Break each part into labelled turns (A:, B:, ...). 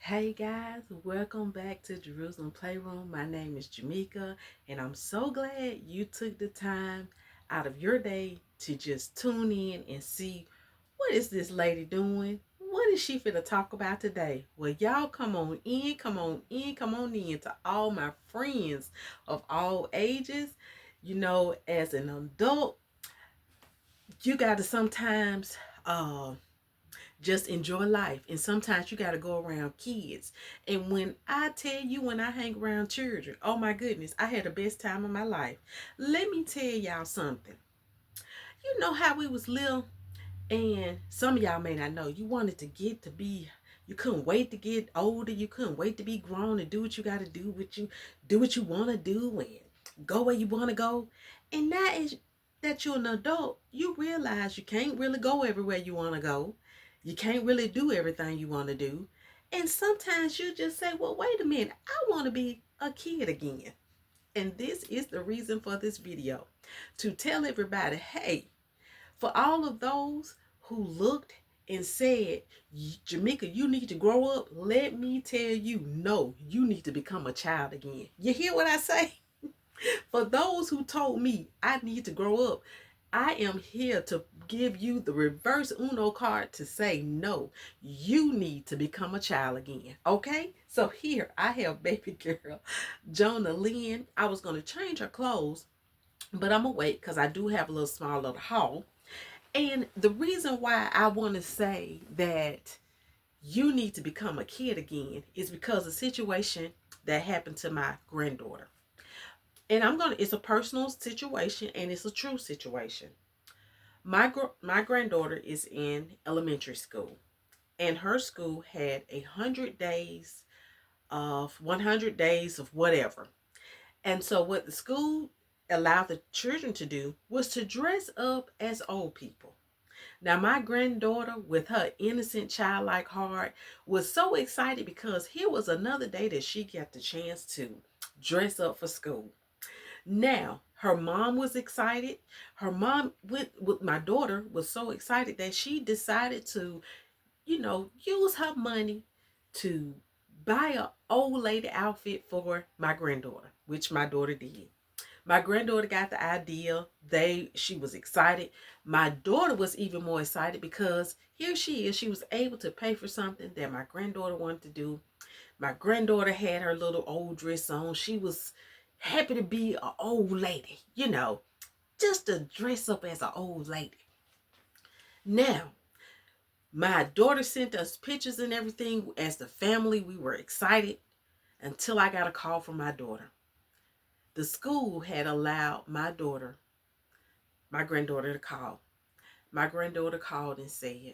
A: Hey guys, welcome back to Jerusalem Playroom. My name is Jermeca, and I'm so glad you took the time out of your day to just tune in and see what is this lady doing? What is she finna talk about today? Well, y'all come on in, come on in, come on in to all my friends of all ages. As an adult, you gotta sometimes just enjoy life. And sometimes you got to go around kids. And when I tell you, when I hang around children, oh my goodness, I had the best time of my life. Let me tell y'all something. You know how we was little, and some of y'all may not know, you wanted to get to be, you couldn't wait to get older. You couldn't wait to be grown and do what you got to do what you want to do and go where you want to go. And now is that you're an adult, you realize you can't really go everywhere you want to go. You can't really do everything you want to do. And sometimes you just say, well, wait a minute, I want to be a kid again. And this is the reason for this video, to tell everybody, hey, for all of those who looked and said, Jermeca, you need to grow up, let me tell you, no, you need to become a child again. You hear what I say? For those who told me I need to grow up, I am here to give you the reverse Uno card to say, no, you need to become a child again. Okay? So here I have baby girl Jonah Lynn. I was going to change her clothes, but I'm going to wait because I do have a little small little haul. And the reason why I want to say that you need to become a kid again is because of a situation that happened to my granddaughter. And it's a personal situation and it's a true situation. My granddaughter is in elementary school, and her school had 100 days of whatever. And so what the school allowed the children to do was to dress up as old people. Now, my granddaughter, with her innocent, childlike heart, was so excited because here was another day that she got the chance to dress up for school. Now, her mom was excited. Her mom, with my daughter, was so excited that she decided to, use her money to buy a old lady outfit for my granddaughter, which my daughter did. My granddaughter got the idea. She was excited. My daughter was even more excited because here she is. She was able to pay for something that my granddaughter wanted to do. My granddaughter had her little old dress on. She was happy to be an old lady, just to dress up as an old lady. Now, my daughter sent us pictures and everything. As the family, we were excited until I got a call from my daughter. The school had allowed my granddaughter, to call. My granddaughter called and said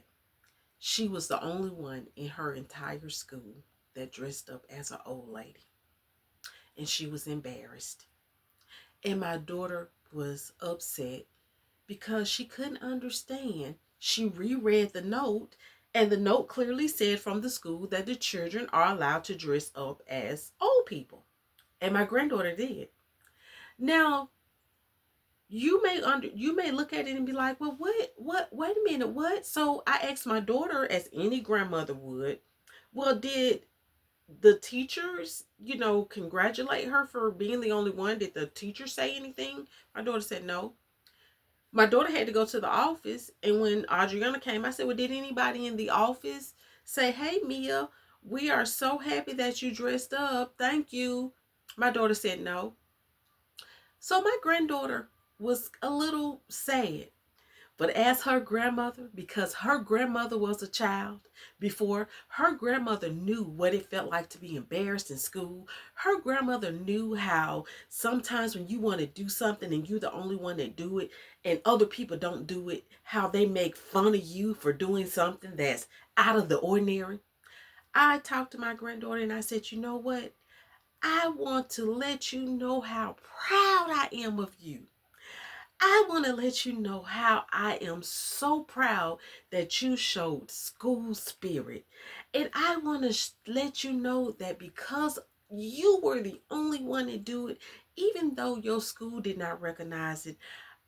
A: she was the only one in her entire school that dressed up as an old lady. And she was embarrassed. And my daughter was upset because she couldn't understand. She reread the note, and the note clearly said from the school that the children are allowed to dress up as old people. And my granddaughter did. Now, you may look at it and be like, well, what, wait a minute, what? So I asked my daughter, as any grandmother would, well, did the teachers, congratulate her for being the only one? Did the teacher say anything? My daughter said no. My daughter had to go to the office, and when Adriana came, I said, well, did anybody in the office say, hey, Mia, we are so happy that you dressed up, thank you? My daughter said no. So my granddaughter was a little sad. But as her grandmother, because her grandmother was a child before, her grandmother knew what it felt like to be embarrassed in school. Her grandmother knew how sometimes when you want to do something and you're the only one that do it and other people don't do it, how they make fun of you for doing something that's out of the ordinary. I talked to my granddaughter and I said, you know what? I want to let you know how proud I am of you. I want to let you know how I am so proud that you showed school spirit. And I want to let you know that because you were the only one to do it, even though your school did not recognize it,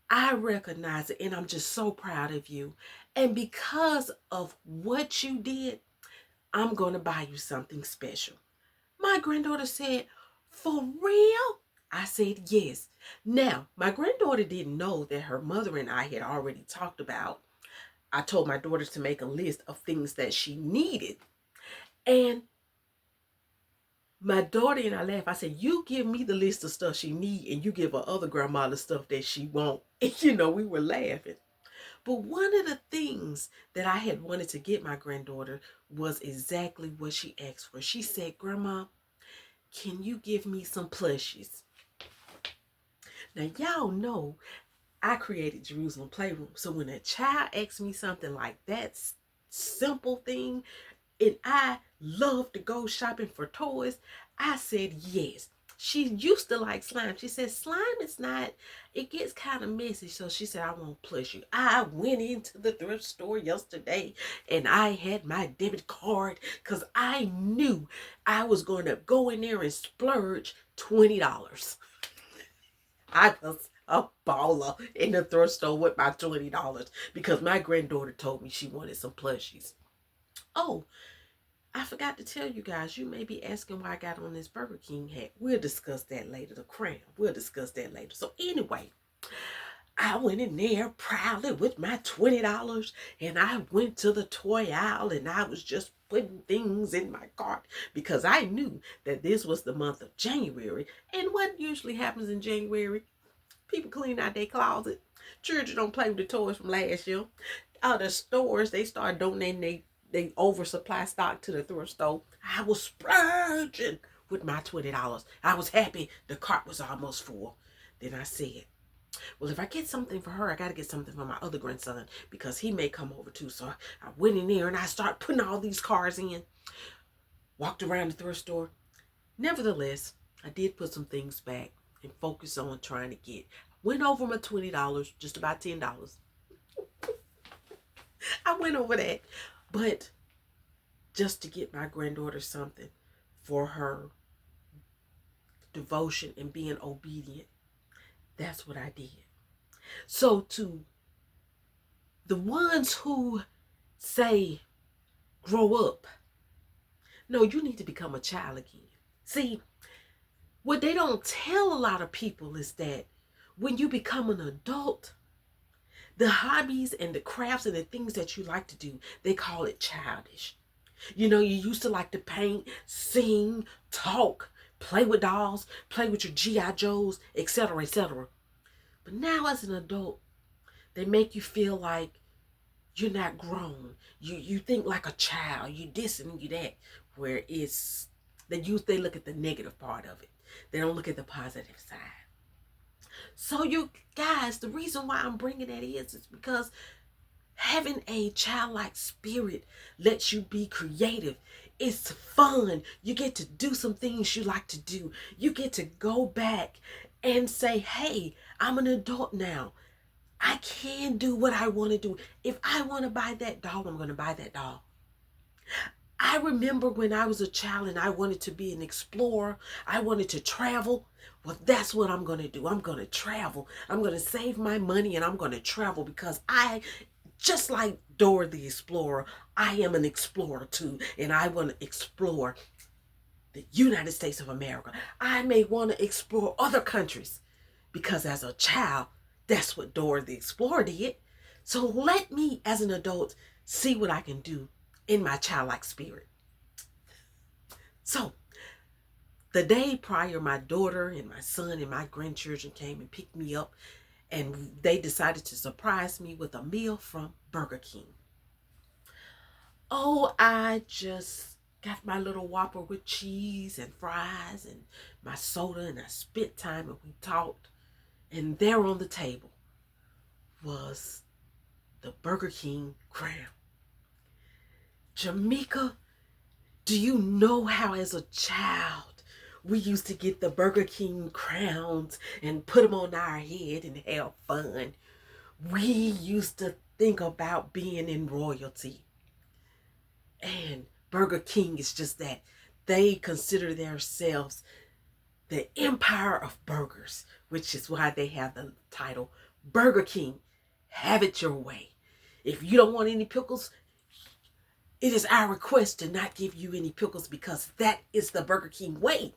A: I recognize it. And I'm just so proud of you. And because of what you did, I'm going to buy you something special. My granddaughter said, for real? I said, yes. Now, my granddaughter didn't know that her mother and I had already talked about. I told my daughter to make a list of things that she needed. And my daughter and I laughed. I said, you give me the list of stuff she need and you give her other grandma the stuff that she want. And, we were laughing. But one of the things that I had wanted to get my granddaughter was exactly what she asked for. She said, Grandma, can you give me some plushies? Now, y'all know I created Jerusalem Playroom. So when a child asks me something like that simple thing, and I love to go shopping for toys, I said yes. She used to like slime. She said slime is not, it gets kind of messy. So she said, I want plushie. I went into the thrift store yesterday and I had my debit card because I knew I was going to go in there and splurge $20. I was a baller in the thrift store with my $20 because my granddaughter told me she wanted some plushies. Oh, I forgot to tell you guys, you may be asking why I got on this Burger King hat. We'll discuss that later, the crown. We'll discuss that later. So anyway, I went in there proudly with my $20 and I went to the toy aisle and I was just putting things in my cart because I knew that this was the month of January. And what usually happens in January? People clean out their closet. Children don't play with the toys from last year. The stores, they start donating they oversupply stock to the thrift store. I was splurging with my $20. I was happy the cart was almost full. Then I said, well, if I get something for her, I got to get something for my other grandson because he may come over too. So I went in there and I started putting all these cards in. Walked around the thrift store. Nevertheless, I did put some things back and focus on trying to get. Went over my $20, just about $10. I went over that. But just to get my granddaughter something for her devotion and being obedient, that's what I did. So to the ones who say, grow up, no, you need to become a child again. See, what they don't tell a lot of people is that when you become an adult, the hobbies and the crafts and the things that you like to do, they call it childish. You used to like to paint, sing, talk, play with dolls, play with your G.I. Joes, etc., etc. But now as an adult, they make you feel like you're not grown. You think like a child. You this and you that. Where they look at the negative part of it. They don't look at the positive side. So you guys, the reason why I'm bringing that is because having a childlike spirit lets you be creative. It's fun. You get to do some things you like to do. You get to go back and say, hey, I'm an adult now. I can do what I want to do. If I want to buy that doll, I'm going to buy that doll. I remember when I was a child and I wanted to be an explorer. I wanted to travel. Well, that's what I'm going to do. I'm going to travel. I'm going to save my money and I'm going to travel because just like Dora the Explorer, I am an explorer too. And I want to explore the United States of America. I may want to explore other countries because as a child, that's what Dora the Explorer did. So let me, as an adult, see what I can do in my childlike spirit. So the day prior, my daughter and my son and my grandchildren came and picked me up, and they decided to surprise me with a meal from Burger King. Oh, I just got my little Whopper with cheese and fries and my soda, and I spent time and we talked. And there on the table was the Burger King crown. Jermeca, do you know how as a child we used to get the Burger King crowns and put them on our head and have fun? We used to think about being in royalty. And Burger King is just that. They consider themselves the empire of burgers, which is why they have the title Burger King. Have it your way. If you don't want any pickles, It is our request to not give you any pickles because that is the Burger King way.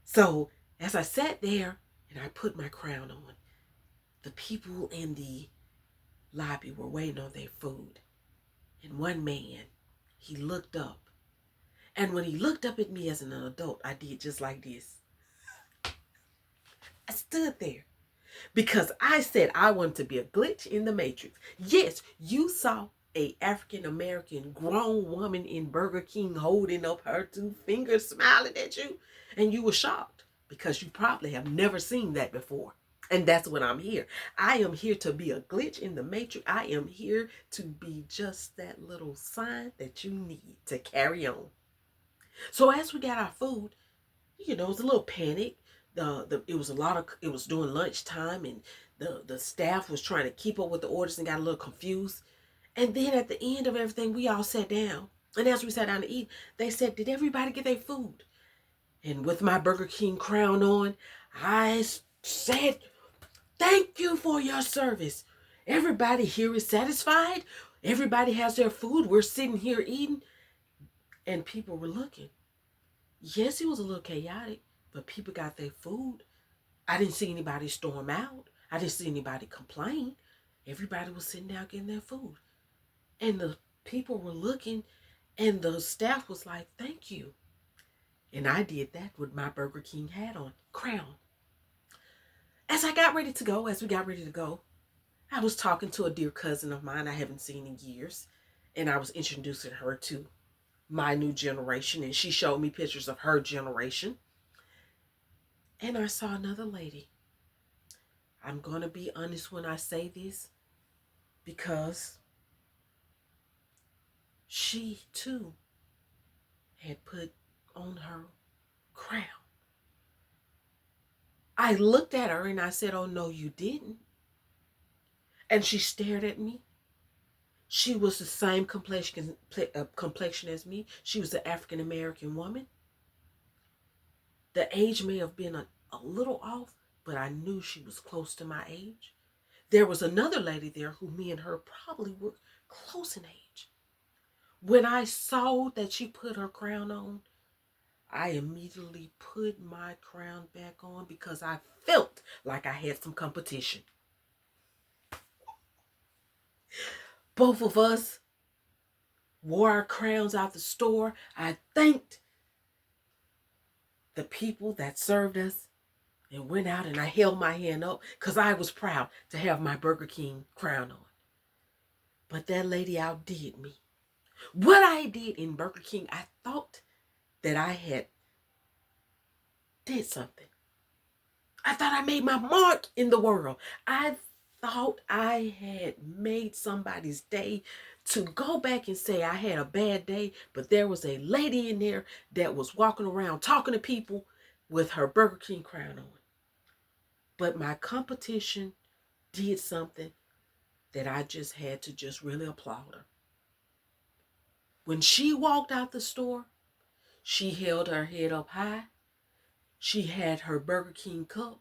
A: So as I sat there and I put my crown on, the people in the lobby were waiting on their food. And one man, he looked up. And when he looked up at me as an adult, I did just like this. I stood there because I said I wanted to be a glitch in the matrix. Yes, you saw a African American grown woman in Burger King holding up her two fingers, smiling at you, and you were shocked because you probably have never seen that before. And that's what I'm here. I am here to be a glitch in the matrix. I am here to be just that little sign that you need to carry on. So as we got our food, it was a little panic. It was during lunchtime, and the staff was trying to keep up with the orders and got a little confused. And then at the end of everything, we all sat down. And as we sat down to eat, they said, "Did everybody get their food?" And with my Burger King crown on, I said, "Thank you for your service. Everybody here is satisfied. Everybody has their food. We're sitting here eating." And people were looking. Yes, it was a little chaotic, but people got their food. I didn't see anybody storm out. I didn't see anybody complain. Everybody was sitting down getting their food. And the people were looking, and the staff was like, "Thank you." And I did that with my Burger King hat on, crown. As we got ready to go, I was talking to a dear cousin of mine I haven't seen in years. And I was introducing her to my new generation. And she showed me pictures of her generation. And I saw another lady. I'm going to be honest when I say this, because she too had put on her crown. I looked at her and I said, "Oh, no, you didn't." And she stared at me. She was the same complexion as me. She was an African American woman. The age may have been a little off, but I knew she was close to my age. There was another lady there who me and her probably were close in age. When I saw that she put her crown on, I immediately put my crown back on because I felt like I had some competition. Both of us wore our crowns out the store. I thanked the people that served us and went out, and I held my hand up because I was proud to have my Burger King crown on. But that lady outdid me. What I did in Burger King, I thought that I had did something. I thought I made my mark in the world. I thought I had made somebody's day. To go back and say I had a bad day, but there was a lady in there that was walking around talking to people with her Burger King crown on. But my competition did something that I just had to just really applaud her. When she walked out the store, she held her head up high. She had her Burger King cup,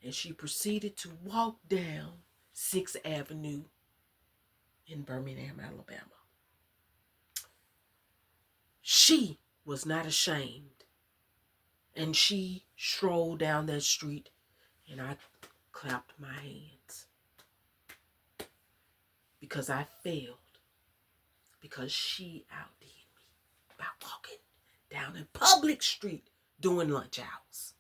A: and she proceeded to walk down 6th Avenue in Birmingham, Alabama. She was not ashamed, and she strolled down that street, and I clapped my hands because I failed, because she outdid me by walking down a public street during lunch hours.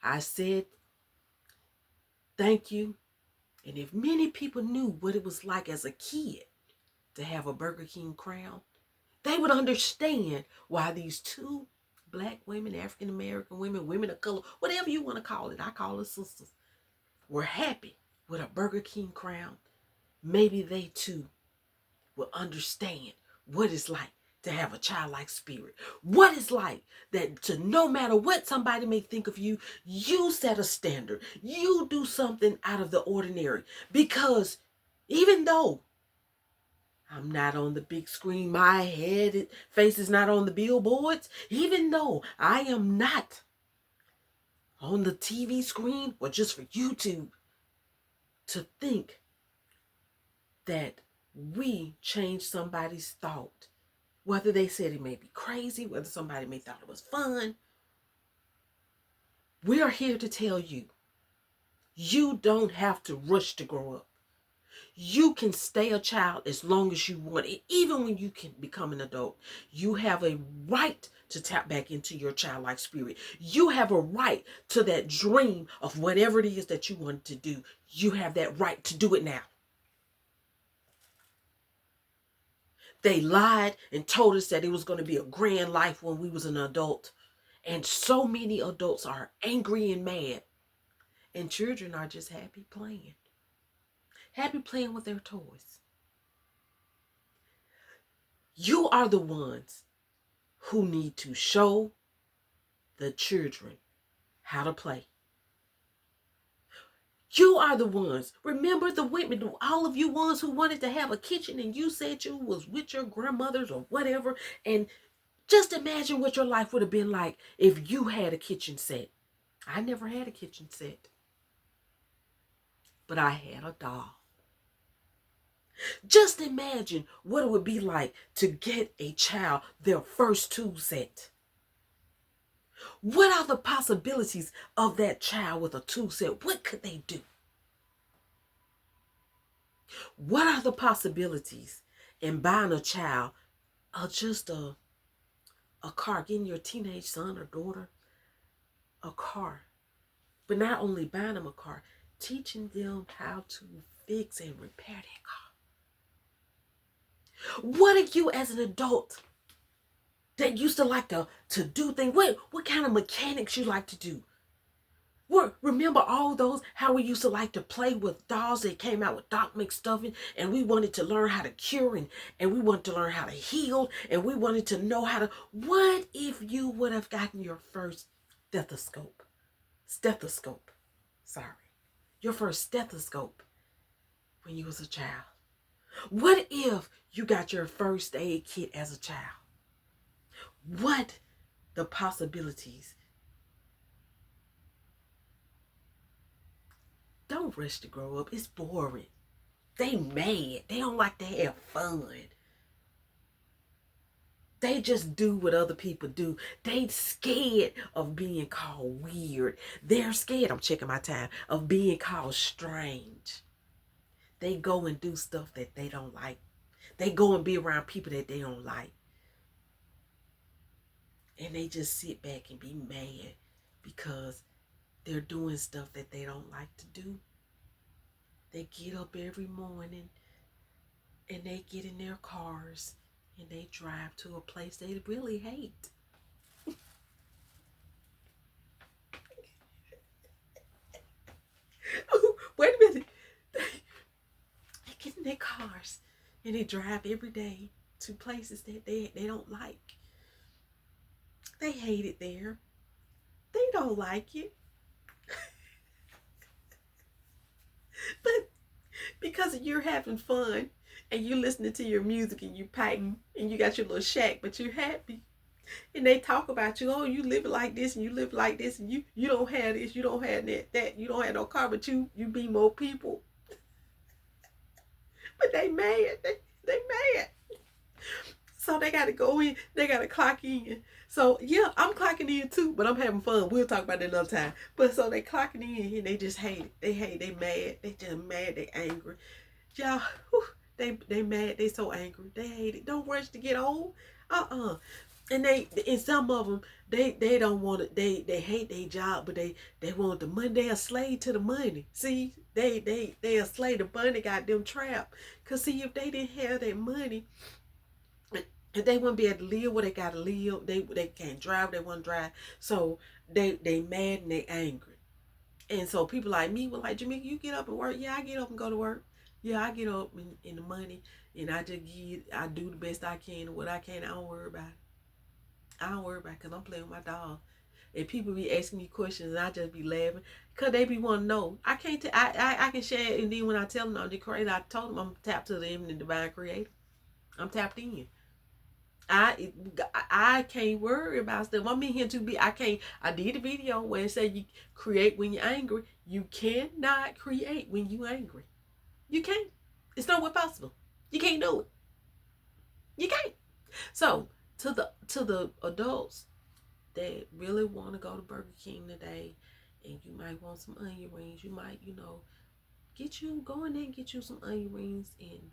A: I said, "Thank you." And if many people knew what it was like as a kid to have a Burger King crown, they would understand why these two Black women, African American women, women of color, whatever you want to call it, I call it sisters, were happy with a Burger King crown. Maybe they too will understand what it's like to have a childlike spirit. What it's like that to no matter what somebody may think of you, you set a standard. You do something out of the ordinary. Because even though I'm not on the big screen, my face is not on the billboards, even though I am not on the TV screen or just for YouTube, to think that we change somebody's thought, whether they said it may be crazy, whether somebody may thought it was fun. We are here to tell you, you don't have to rush to grow up. You can stay a child as long as you want it. Even when you can become an adult, you have a right to tap back into your childlike spirit. You have a right to that dream of whatever it is that you want to do. You have that right to do it now. They lied and told us that it was going to be a grand life when we was an adult. And so many adults are angry and mad. And children are just happy playing. Happy playing with their toys. You are the ones who need to show the children how to play. You are the ones. Remember the women, all of you ones who wanted to have a kitchen and you said you was with your grandmothers or whatever. And just imagine what your life would have been like if you had a kitchen set. I never had a kitchen set, but I had a doll. Just imagine what it would be like to get a child their first tool set. What are the possibilities of that child with a tool set? What could they do? What are the possibilities in buying a child just a car, getting your teenage son or daughter a car? But not only buying them a car, teaching them how to fix and repair that car. What are you as an adult that used to like to do things? What kind of mechanics you like to do? Remember all those, how we used to like to play with dolls that came out with Doc McStuffin, and we wanted to learn how to cure and we wanted to learn how to heal, and we wanted to know how to, what if you would have gotten your first your first stethoscope when you was a child? What if you got your first aid kit as a child? What the possibilities? Don't rush to grow up. It's boring. They mad. They don't like to have fun. They just do what other people do. They scared of being called weird. They're scared, I'm checking my time, of being called strange. They go and do stuff that they don't like. They go and be around people that they don't like. And they just sit back and be mad because they're doing stuff that they don't like to do. They get up every morning and they get in their cars and they drive to a place they really hate. Wait a minute. They get in their cars and they drive every day to places that they don't like. They hate it there. They don't like it. But because you're having fun and you're listening to your music and you painting and you got your little shack, but you're happy. And they talk about you, oh, you live like this and you live like this and you don't have this, you don't have that, you don't have no car, but you be more people. But they mad. They mad. So they got to go in. They got to clock in. So, yeah, I'm clocking in too, but I'm having fun. We'll talk about it another time. But so they clocking in and they just hate it. They hate it. They mad. They just mad. They angry. Y'all, they mad. They so angry. They hate it. Don't rush to get old. And some of them, they don't want it. They hate their job, but they want the money. They a slave to the money. See, they a slave to money. Got them trapped. Cause see, if they didn't have that money, and they wouldn't be able to live where they gotta live. They can't drive. They want to drive. So they mad and they angry. And so people like me were like, Jermeca, you get up and work. Yeah, I get up and go to work. Yeah, I get up in the money and I do the best I can and what I can. I don't worry about it. I don't worry about it because I'm playing with my dog. And people be asking me questions and I just be laughing because they be wanting to know. I can't. I can share it, and then when I tell them I'm the creator, I told them I'm tapped to the image and divine creator. I'm tapped in. I can't worry about stuff. I'm in here to be. I did a video where it said you create when you're angry. You cannot create when you're angry. You can't. It's not possible. You can't do it. You can't. So to the adults that really want to go to Burger King today, and you might want some onion rings, you might, go in there and get you some onion rings, and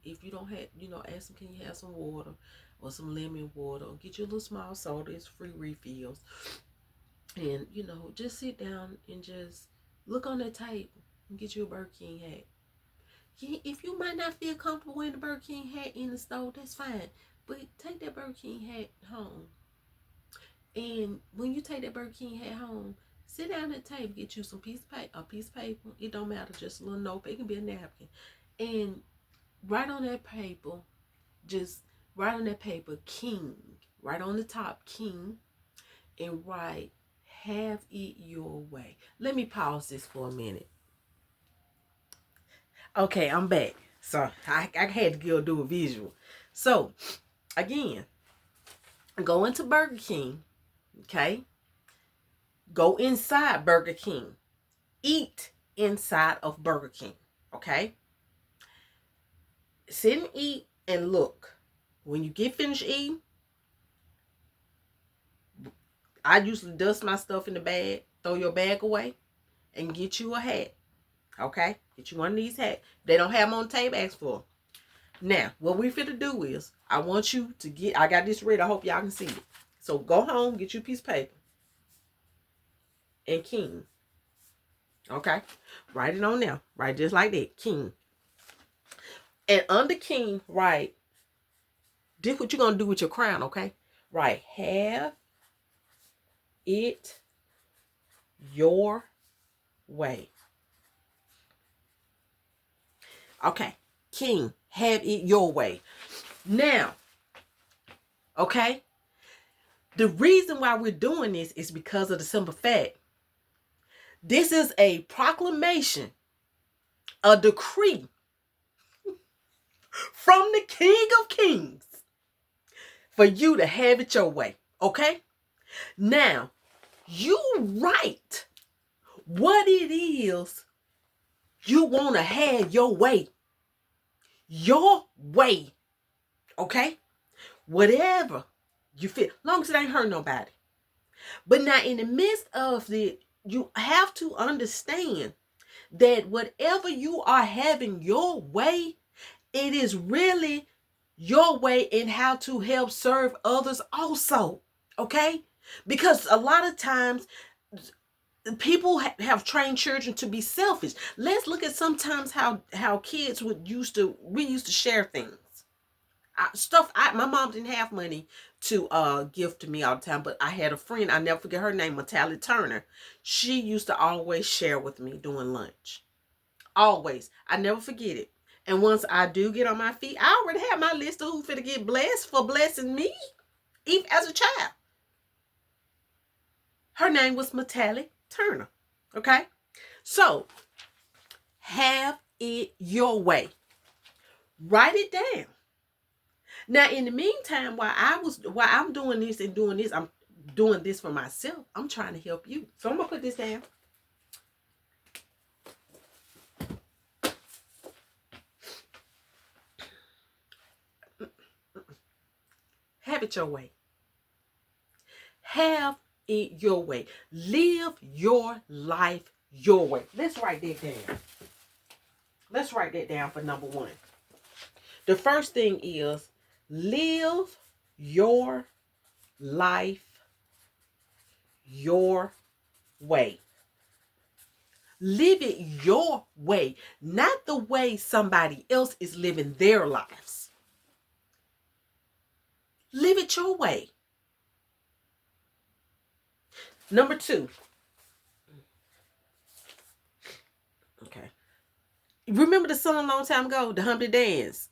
A: if you don't have, ask them, can you have some water or some lemon water, or get you a little small soda. It's free refills. And, just sit down and just look on that table and get you a Burger King hat. If you might not feel comfortable wearing the Burger King hat in the store, that's fine. But take that Burger King hat home. And when you take that Burger King hat home, sit down at the table, get you some a piece of paper. It don't matter, just a little notebook. It can be a napkin. And write on that paper, King. Right on the top, King. And write, have it your way. Let me pause this for a minute. Okay, I'm back. So I had to do a visual. So again, go into Burger King. Okay. Go inside Burger King. Eat inside of Burger King. Okay. Sit and eat and look. When you get finished eating, I usually dust my stuff in the bag, throw your bag away, and get you a hat. Okay? Get you one of these hats. They don't have them on the table, ask for them. Now, what we finna do is, I want you to I got this ready. I hope y'all can see it. So go home, get you a piece of paper. And King. Okay? Write it on there. Write just like that. King. And under King, write, this what you're going to do with your crown, okay? Write, have it your way. Okay. King, have it your way. Now, okay? The reason why we're doing this is because of the simple fact. This is a proclamation, a decree from the King of Kings for you to have it your way. Okay? Now, you write what it is you want to have your way. Your way. Okay? Whatever you feel. Long as it ain't hurt nobody. But now in the midst of it, you have to understand that whatever you are having your way, it is really your way in how to help serve others also. Okay? Because a lot of times people have trained children to be selfish. Let's look at sometimes how kids we used to share things. My mom didn't have money to give to me all the time, but I had a friend, I never forget her name, Natalie Turner. She used to always share with me during lunch. Always. I never forget it. And once I do get on my feet, I already have my list of who's finna get blessed for blessing me, even as a child. Her name was Natalie Turner. Okay? So, have it your way. Write it down. Now, in the meantime, while I'm doing this, I'm doing this for myself. I'm trying to help you. So I'm gonna put this down. Have it your way. Have it your way. Live your life your way. Let's write that down. Let's write that down for number one. The first thing is, live your life your way. Live it your way, not the way somebody else is living their lives. Live it your way. Number two. Okay. Remember the song a long time ago, the Humpty Dance?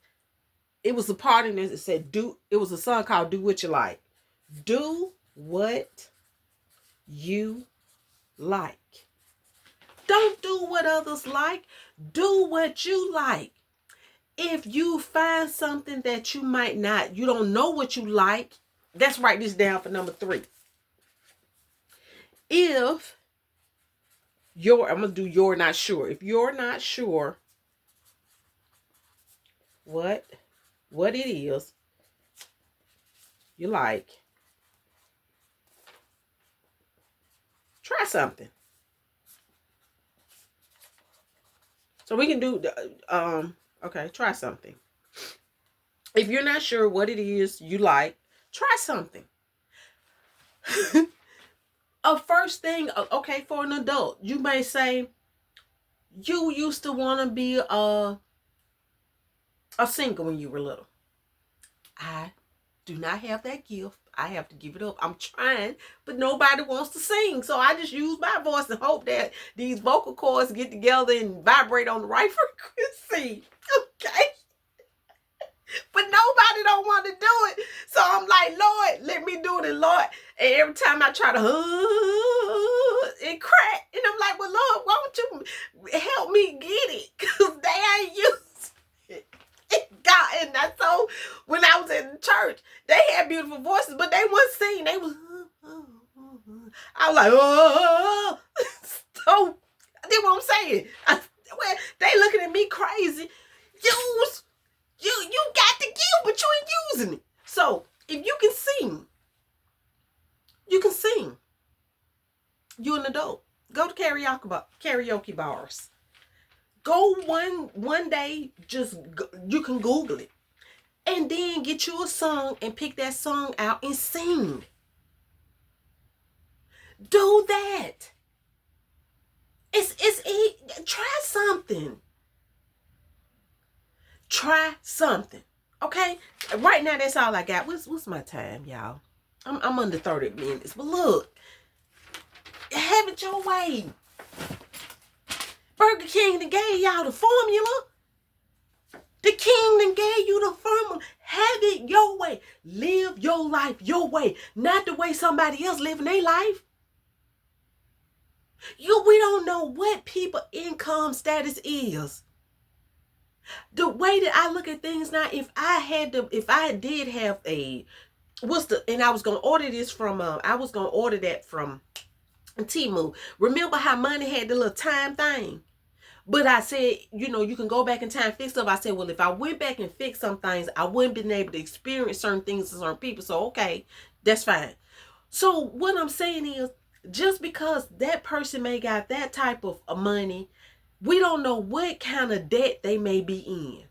A: It was a part in it that said, it was a song called Do What You Like. Do what you like. Don't do what others like. Do what you like. If you find something that you don't know what you like, let's write this down for number three. I'm going to do you're not sure. If you're not sure what it is you like. Try something. So we can do okay, try something. If you're not sure what it is you like, try something. A first thing, okay, for an adult, you may say you used to want to be a singer when you were little. I do not have that gift. I have to give it up. I'm trying, but nobody wants to sing. So I just use my voice and hope that these vocal cords get together and vibrate on the right frequency. Okay. But nobody don't want to do it. So I'm like, Lord, let me do it. And Lord, and every time I try to it crack. And I'm like, well, Lord, why don't you help me get it? Because they ain't used it. God, and that's so when I was in church, they had beautiful voices, but they wasn't singing. They was I was like, oh. So that's what I'm saying. Well, they looking at me crazy. You got the gift, but you ain't using it. So if you can sing, you can sing. You're an adult. Go to karaoke bars. Go one day, just you can Google it, and then get you a song and pick that song out and sing. Do that. Try something. Try something. Okay? Right now, that's all I got. What's my time, y'all? I'm under 30 minutes. But look, have it your way. Burger King that gave y'all the formula. The King that gave you the formula. Have it your way. Live your life your way. Not the way somebody else living their life. We don't know what people income status is. The way that I look at things now, if I did have and I was gonna order this from I was gonna order that from Temu. Remember how money had the little time thing? But I said, you can go back in time, fix stuff. I said, well, if I went back and fixed some things, I wouldn't been able to experience certain things to certain people. So okay, that's fine. So what I'm saying is, just because that person may got that type of money, we don't know what kind of debt they may be in.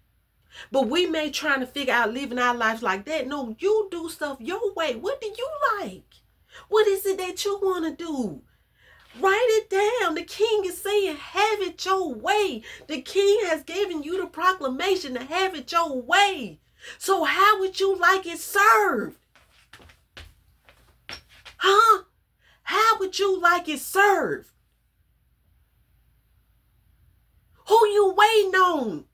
A: But we may try to figure out living our lives like that. No, you do stuff your way. What do you like? What is it that you want to do? Write it down. The King is saying, have it your way. The King has given you the proclamation to have it your way. So how would you like it served? Huh? How would you like it served? Who you waiting on?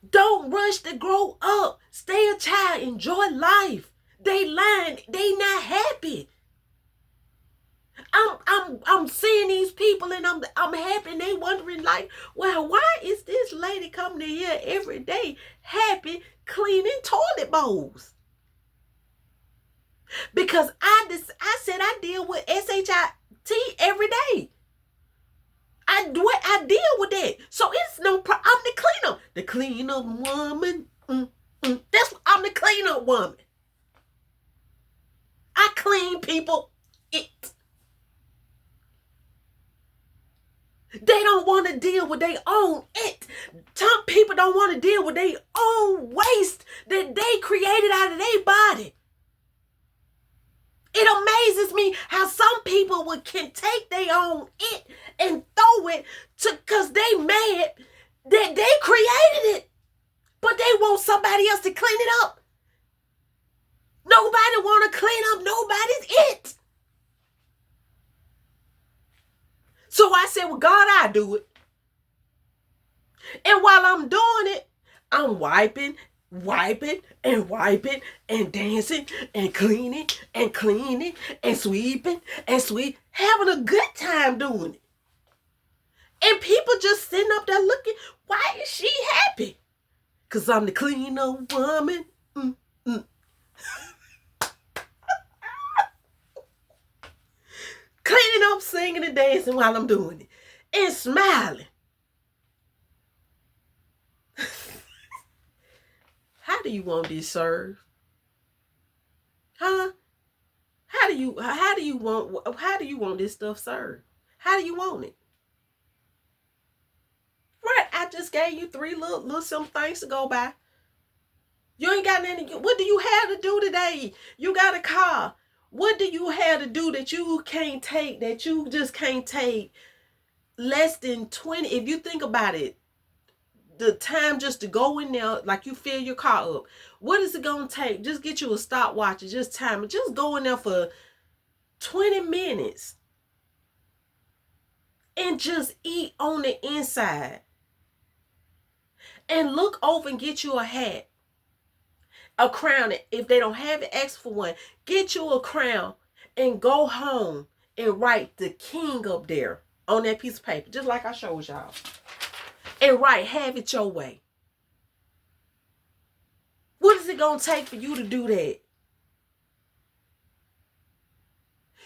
A: Don't rush to grow up. Stay a child. Enjoy life. They lying. They not happy. I'm seeing these people and I'm happy, and they wondering like, well, why is this lady coming to here every day happy cleaning toilet bowls? Because I said I deal with SHIT every day. I deal with that. So it's no problem. I'm the cleanup. The cleanup woman. That's what I'm the cleanup woman. I clean people. They don't want to deal with their own it. Some people don't want to deal with their own waste that they created out of their body. It amazes me how some people can take their own it and throw it because they mad that they created it. But they want somebody else to clean it up. Nobody want to clean up nobody's it. So I said, well, God, I do it. And while I'm doing it, I'm wiping and dancing and cleaning and sweeping, having a good time doing it. And people just sitting up there looking, why is she happy? Because I'm the cleaner woman. Cleaning up, singing and dancing while I'm doing it. And smiling. How do you want this served? Huh? How do you want this stuff served? How do you want it? Right, I just gave you three little some things to go by. You ain't got nothing. What do you have to do today? You got a car. What do you have to do that you can't take, that you just can't take less than 20? If you think about it, the time just to go in there, like you fill your car up. What is it going to take? Just get you a stopwatch and just time it. Just go in there for 20 minutes and just eat on the inside. And look over and get you a hat, a crown. If they don't have it, ask for one. Get you a crown and go home and write the king up there on that piece of paper, just like I showed y'all. And write, have it your way. What is it going to take for you to do that?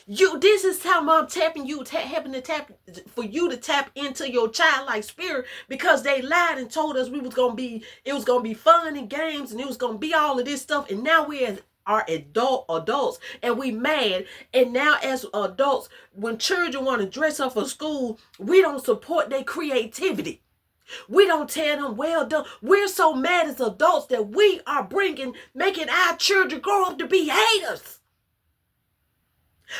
A: This is how I'm tapping you, helping to tap for you to tap into your childlike spirit, because they lied and told us it was gonna be fun and games and it was gonna be all of this stuff, and now we are adults and we mad, and now as adults, when children want to dress up for school, we don't support their creativity. We don't tell them well done. We're so mad as adults that we are making our children grow up to be haters.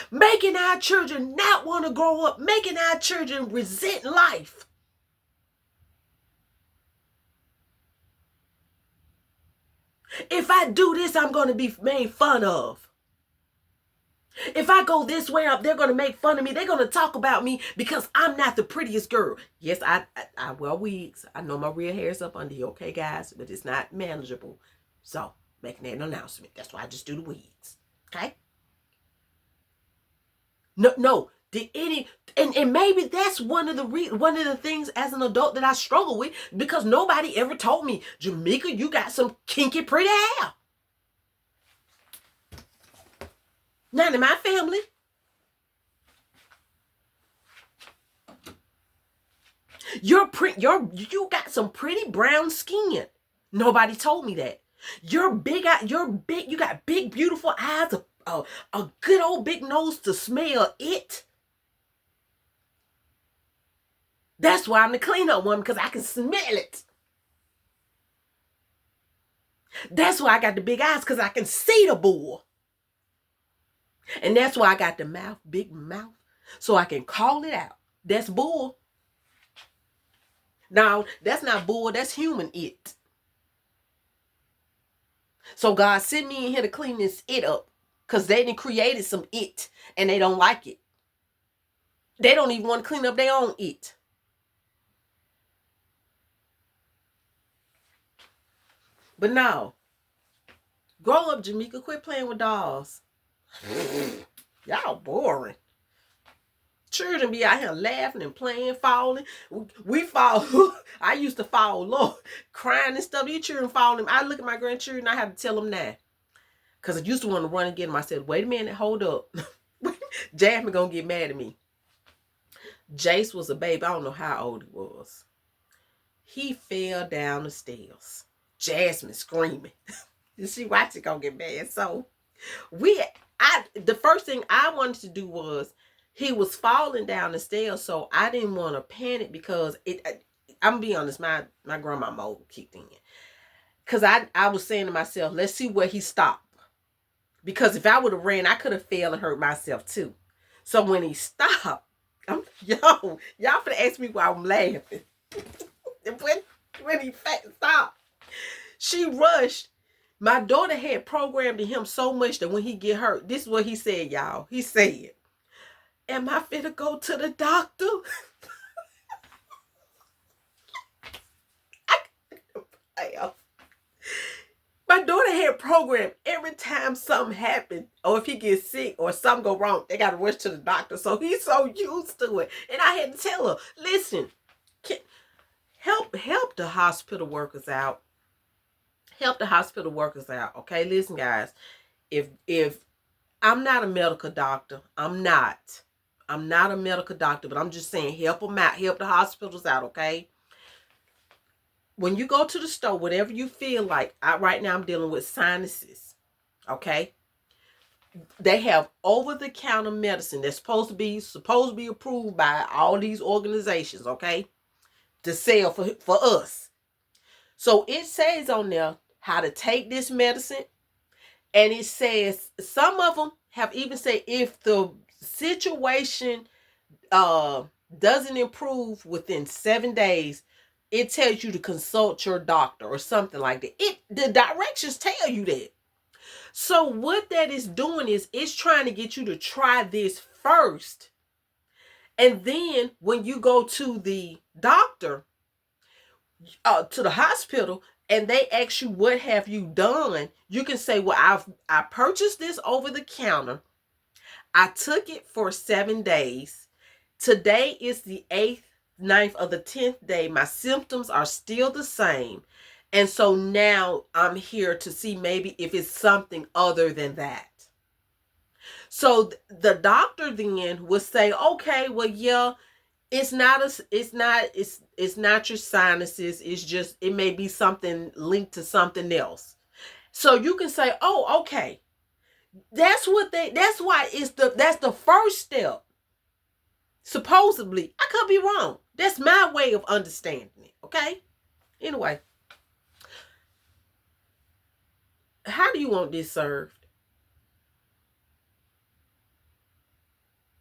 A: Making our children not want to grow up. Making our children resent life. If I do this, I'm going to be made fun of. If I go this way up, they're going to make fun of me. They're going to talk about me because I'm not the prettiest girl. Yes, I wear wigs. I know my real hair is up under you, okay, guys? But it's not manageable. So, making that announcement. That's why I just do the wigs. Okay? No. And maybe that's one of the things as an adult that I struggle with, because nobody ever told me, Jermeca, you got some kinky pretty hair. Not in my family. You got some pretty brown skin. Nobody told me that. You got big, beautiful eyes, a good old big nose to smell it. That's why I'm the cleanup woman, because I can smell it. That's why I got the big eyes, because I can see the bull. And that's why I got the big mouth, so I can call it out. That's bull. Now, that's not bull, that's human it. So God sent me in here to clean this it up, because they done created some it, and they don't like it. They don't even want to clean up their own it. But no. Grow up, Jermeca. Quit playing with dolls. Y'all boring. Children be out here laughing and playing, falling. We fall. I used to fall, Lord, crying and stuff. These children falling. I look at my grandchildren, I have to tell them now. Because I used to want to run and get them. I said, wait a minute, hold up. Jasmine gonna get mad at me. Jace was a baby. I don't know how old he was. He fell down the stairs. Jasmine screaming. You see, watch it gonna get mad. So the first thing I wanted to do was, he was falling down the stairs, so I didn't want to panic, because I'm gonna be honest, my grandma mode kicked in. Because I was saying to myself, let's see where he stopped. Because if I would have ran, I could have fell and hurt myself too. So when he stopped, y'all finna ask me why I'm laughing. when he stopped, she rushed. My daughter had programmed in him so much that when he get hurt, this is what he said, y'all. He said, am I finna go to the doctor? My daughter had programmed, every time something happened, or if he gets sick or something go wrong, they got to rush to the doctor. So he's so used to it. And I had to tell her, listen, help the hospital workers out. Help the hospital workers out. Okay, listen, guys. If I'm not a medical doctor, I'm not a medical doctor, but I'm just saying, help them out. Help the hospitals out, okay? when you go to the store, whatever you feel like, right now I'm dealing with sinuses, okay? They have over-the-counter medicine that's supposed to be approved by all these organizations, okay, to sell for us. So it says on there how to take this medicine, and it says some of them have even said if the situation doesn't improve within 7 days, it tells you to consult your doctor or something like that. The directions tell you that. So what that is doing is it's trying to get you to try this first. And then when you go to the doctor, to the hospital, and they ask you what have you done, you can say, well, I purchased this over the counter. I took it for 7 days. Today is the 8th, 9th, or the 10th day. My symptoms are still the same. And so now I'm here to see maybe if it's something other than that. So the doctor then would say, okay, well, yeah, it's not your sinuses. It's just, it may be something linked to something else. So you can say, oh, okay. That's why that's the first step. Supposedly, I could be wrong. That's my way of understanding it. Okay. Anyway, how do you want this served?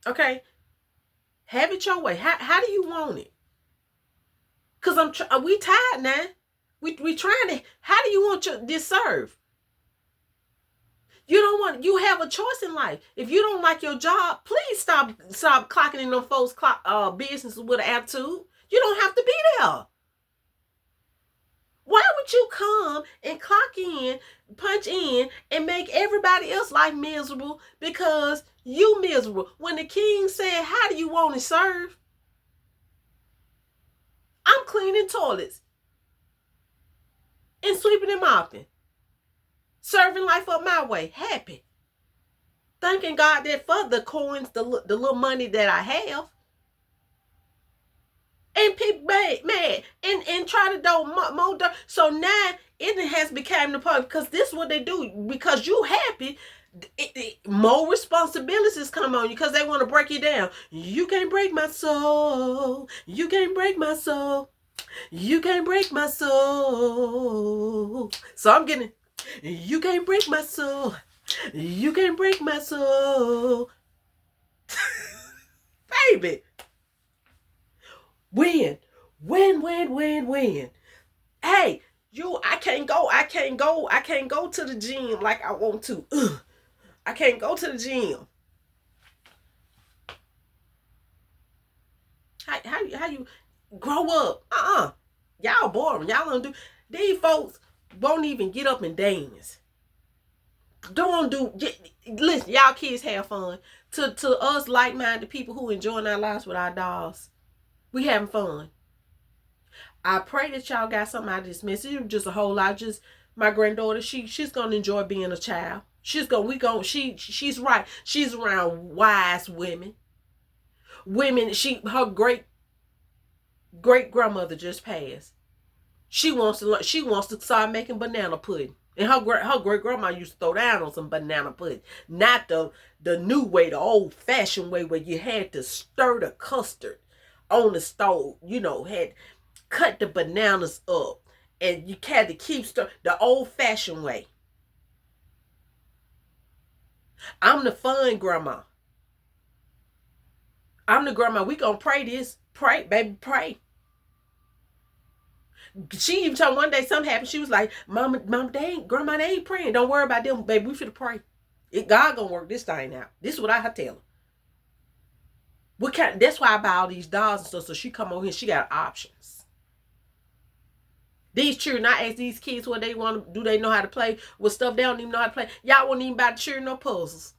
A: Okay. Have it your way. How do you want it? Cause we tired now. We trying to. How do you want this served? You have a choice in life. If you don't like your job, please stop clocking in them folks' businesses with an attitude. You don't have to be there. Why would you come and clock in, punch in, and make everybody else life miserable because you miserable? When the king said, how do you want it served? I'm cleaning toilets and sweeping and mopping. Serving life up my way. Happy. Thanking God that for the coins, the little money that I have. And people mad and try to do more. So now it has become the point, because this is what they do. Because you happy, more responsibilities come on you because they want to break you down. You can't break my soul. You can't break my soul. You can't break my soul. So I'm getting, you can't break my soul. You can't break my soul. Baby. When? Hey, I can't go to the gym like I want to. I can't go to the gym. How you grow up? Y'all boring. Y'all don't do. These folks won't even get up and dance. Listen, y'all kids have fun. To us like-minded people who enjoying our lives with our dolls, we having fun. I pray that y'all got something out of this message. Just a whole lot. Just my granddaughter, she's gonna enjoy being a child. She's right. She's around wise women. Her great grandmother just passed. She wants to start making banana pudding. And her great grandma used to throw down on some banana pudding. Not the new way, the old fashioned way where you had to stir the custard on the stove. Had cut the bananas up and you had to keep stir the old fashioned way. I'm the fun grandma. I'm the grandma. We gonna pray this. Pray, baby, pray. She even told one day something happened. She was like, Mama, Grandma, they ain't praying. Don't worry about them, baby. We finna pray. God gonna work this thing out. This is what I tell her. That's why I buy all these dolls and stuff. So she come over here, she got options. These children, I ask these kids what they want to do. They know how to play with stuff they don't even know how to play. Y'all won't even buy the children no puzzles.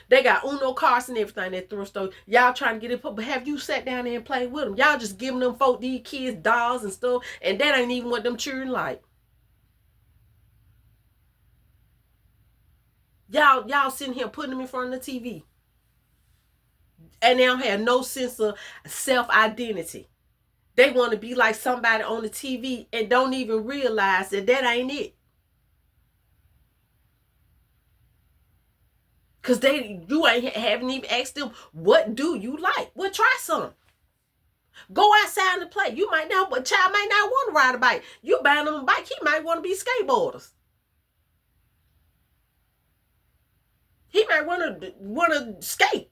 A: They got Uno cards and everything at thrift store. Y'all trying to get it, but have you sat down there and played with them? Y'all just giving them these kids dolls and stuff, and that ain't even what them children like. Y'all sitting here putting them in front of the TV, and they don't have no sense of self-identity. They want to be like somebody on the TV and don't even realize that that ain't it. Cause you haven't even asked them, what do you like? Well, try some. Go outside and play. You might not, but child might not want to ride a bike. You buying them a bike, he might want to be skateboarders. He might want to skate.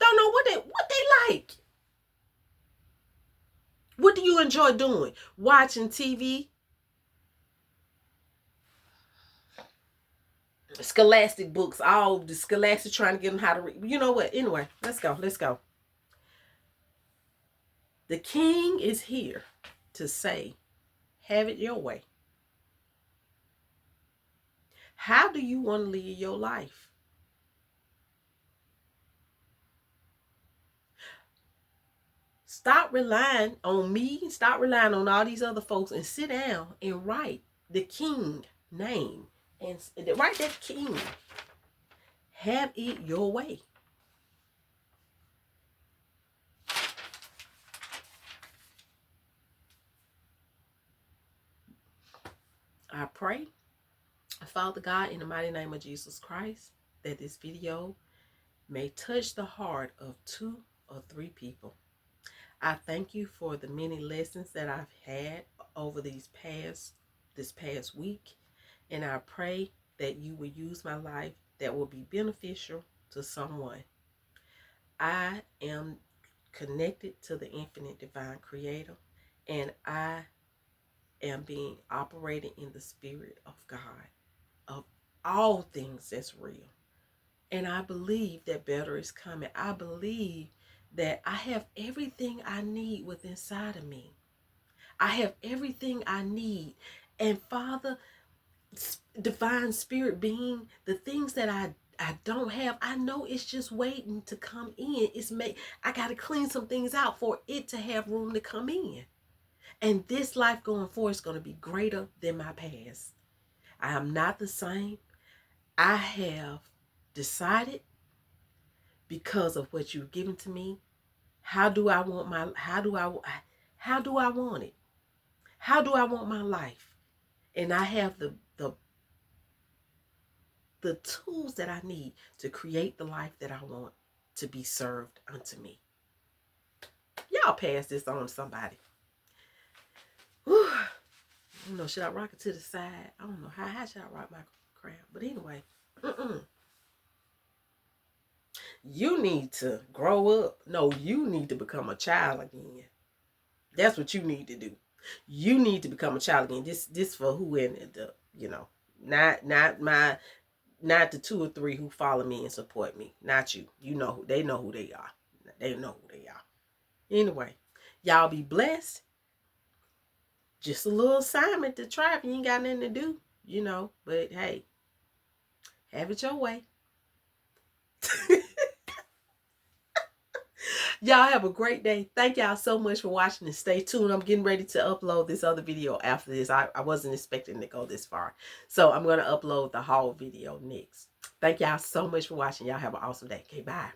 A: Don't know what they like. What do you enjoy doing? Watching TV? Scholastic books, all the scholastic trying to get them how to read. You know what? Anyway, let's go. The king is here to say, have it your way. How do you want to live your life? Stop relying on me. Stop relying on all these other folks and sit down and write the king name. And write that king. Have it your way. I pray, Father God, in the mighty name of Jesus Christ, that this video may touch the heart of 2 or 3 people. I thank you for the many lessons that I've had over this past week. And I pray that you will use my life that will be beneficial to someone. I am connected to the infinite divine creator, and I am being operated in the spirit of God, of all things that's real. And I believe that better is coming. I believe that I have everything I need within inside of me. I have everything I need. And Father, divine spirit being, the things that I don't have, I know it's just waiting to come in. I got to clean some things out for it to have room to come in. And this life going forward is going to be greater than my past. I am not the same. I have decided, because of what you've given to me, how do I want it? How do I want my life? And I have the tools that I need to create the life that I want to be served unto me. Y'all pass this on to somebody. Whew. I don't know, should I rock it to the side? I don't know. How should I rock my crown? But anyway, you need to grow up. No, you need to become a child again. That's what you need to do. You need to become a child again. This for who in the, not the 2 or 3 who follow me and support me. Not you. You know who they know who they are. They know who they are. Anyway, y'all be blessed. Just a little assignment to try if you ain't got nothing to do, But hey, have it your way. Y'all have a great day. Thank y'all so much for watching, and stay tuned. I'm getting ready to upload this other video after this. I wasn't expecting to go this far. So I'm going to upload the haul video next. Thank y'all so much for watching. Y'all have an awesome day. Okay, bye.